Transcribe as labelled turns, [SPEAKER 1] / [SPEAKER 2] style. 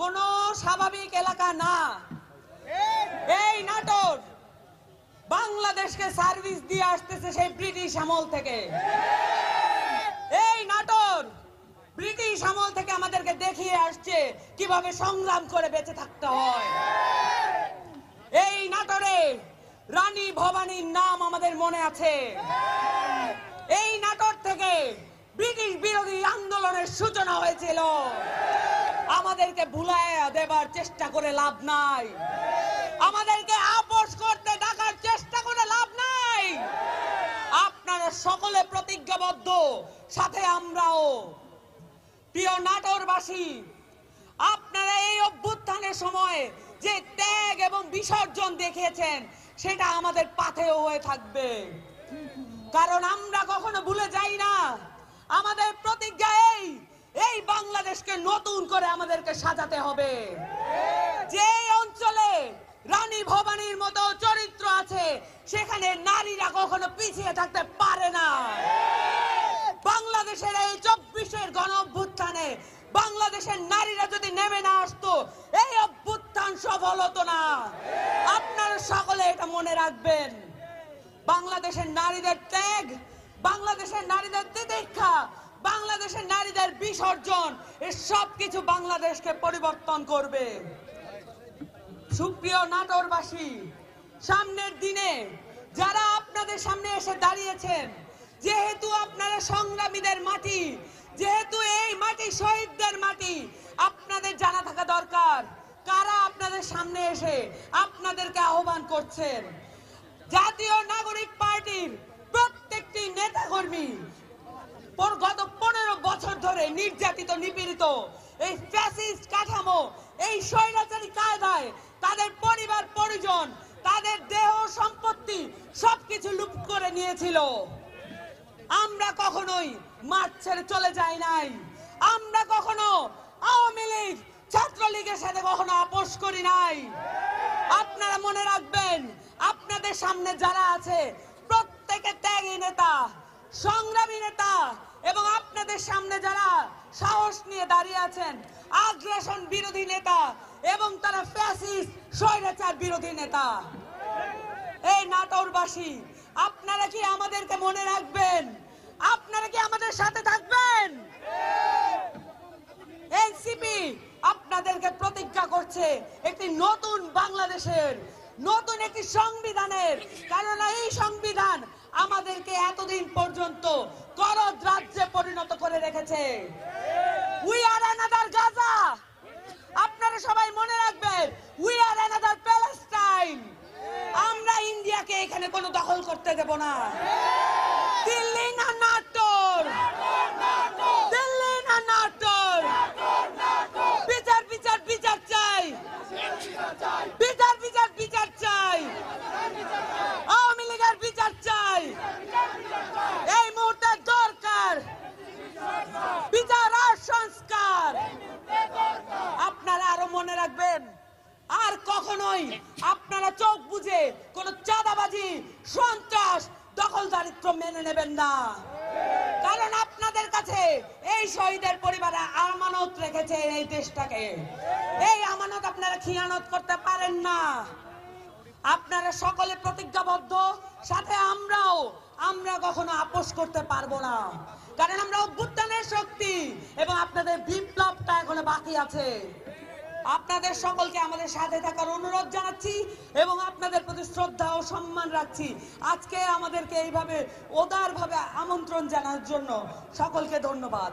[SPEAKER 1] কোনো স্বাভাবিক এলাকা না। এই নাটোর বাংলাদেশকে সার্ভিস দিয়ে আসতেছে সেই ব্রিটিশ আমল থেকে। এই নাটোর ব্রিটিশ আমল থেকে আমাদেরকে দেখিয়ে আসছে কিভাবে সংগ্রাম করে বেঁচে থাকতে হয়। এই নাটোরে রানী ভবানীর নাম আমাদের মনে আছে। এই নাটোর থেকে ব্রিটিশ বিরোধী আন্দোলনের সূচনা হয়েছিল। আমাদেরকে ভুলাইয়া দেবার চেষ্টা করে লাভ নাই, আমাদেরকে আপোষ করতে ডাকার চেষ্টা করে লাভ নাই। আপনারা সকলে প্রতিজ্ঞাবদ্ধ, সাথে আমরাও। প্রিয় নাটোরবাসী, আপনারা এই অভ্যুত্থানের সময় যে ত্যাগ এবং বিসর্জন দেখিয়েছেন সেটা আমাদের পাথেয় হয়ে থাকবে, কারণ আমরা কখনো ভুলে যাই না। আমাদের প্রতিজ্ঞা এই বাংলাদেশকে নতুন করে আমাদেরকে সাজাতে হবে। যে অঞ্চলে রানী ভবানীর মতো চরিত্র আছে সেখানে নারীরা কখনো পিছিয়ে থাকতে পারে না। বাংলাদেশের এই 24-এর গণ অভ্যুত্থানে বাংলাদেশের নারীরা যদি নেমে না আসতো, এই অভ্যুত্থান সফল হতো না। আপনারা সকলে এটা মনে রাখবেন। বাংলাদেশের নারীদের ত্যাগ, বাংলাদেশের নারীদের তিতিক্ষা, বাংলাদেশের নারীদের বিসর্জন, এই সব কিছু বাংলাদেশকে পরিবর্তন করবে। সুপ্রিয় নাটোরবাসী, সামনের দিনে যারা আপনাদের সামনে এসে দাঁড়িয়েছেন, যেহেতু আপনারা সংগ্রামীদের মাটি, যেহেতু এই মাটি শহীদদের মাটি, আপনাদের জানা থাকা দরকার কারা আপনাদের সামনে এসে আপনাদেরকে আহ্বান করছেন। জাতীয় নাগরিক পার্টির প্রত্যেকটি নেতাকর্মী গত 15 বছর ধরে নির্যাতিত, নিপীড়িত এই ফ্যাসিস্ট কাঠামো, এই স্বৈরাচারী কায়দায় তাদের পরিবার পরিজন, তাদের দেহ সম্পত্তি সবকিছু লুট করে নিয়েছিল। আমরা কখনোই মাঠ ছেড়ে চলে যাই নাই। আমরা কখনো আওয়ামী লীগ, ছাত্রলীগের সাথে কখনো আপোষ করি নাই। আপনারা মনে রাখবেন, আপনাদের সামনে যারা আছে প্রত্যেকে ত্যাগী নেতা, সংগ্রামী নেতা, এবং আপনাদের সামনে যারা সাহস নিয়ে দাঁড়িয়ে আছেন আগ্রাসন বিরোধী নেতা, এবং তারা ফ্যাসিস্ট স্বৈরাচার বিরোধী নেতা। এই নাটোরবাসী, আপনারা কি আমাদেরকে মনে রাখবেন? আপনারা কি আমাদের সাথে থাকবেন? এনসিপি আপনাদেরকে প্রতিজ্ঞা করছে একটি নতুন বাংলাদেশের, নতুন একটি সংবিধানের, কারণ এই সংবিধান আমাদেরকে এতদিন পর্যন্ত করদ রাজ্যে পরিণত করে রেখেছে। We are another Gaza. আপনারা সবাই মনে রাখবেন, উই আর অ্যানাদার প্যালেস্টাইন। আমরা ইন্ডিয়াকে এখানে কোনো দখল করতে দেব না। দিল্লি না নাটোর, দিল্লি না নাটোর। বিচার বিচার বিচার চাই, বিচার বিচার বিচার চাই, আওয়ামী লীগের বিচার চাই। এই মুহূর্তে দরকার বিচার আর সংস্কার। আপনারা আরো মনে রাখবেন, আর কখনোই আপনারা চোখ বুঝে কোন চাঁদাবাজি, সন্ত্রাস, দখলদারিত্ব মেনে নেবেন না, কারণ আপনাদের কাছে এই শহীদের পরিবারে আমানত রেখেছে এই দেশটাকে। এই আমানত আপনারা খিয়ানত করতে পারেন না। আপনারা সকলে প্রতিজ্ঞাবদ্ধ, সাথে আমরাও। আমরা কখনো আপোষ করতে পারবো না, কারণ আমরা অভ্যুত্থানের শক্তি, এবং আপনাদের বিপ্লবটা এখনো বাকি আছে। আপনাদের সকলকে আমাদের সাথে থাকার অনুরোধ জানাচ্ছি এবং আপনাদের প্রতি শ্রদ্ধা ও সম্মান রাখছি। আজকে আমাদেরকে এইভাবে উদারভাবে আমন্ত্রণ জানার জন্য সকলকে ধন্যবাদ।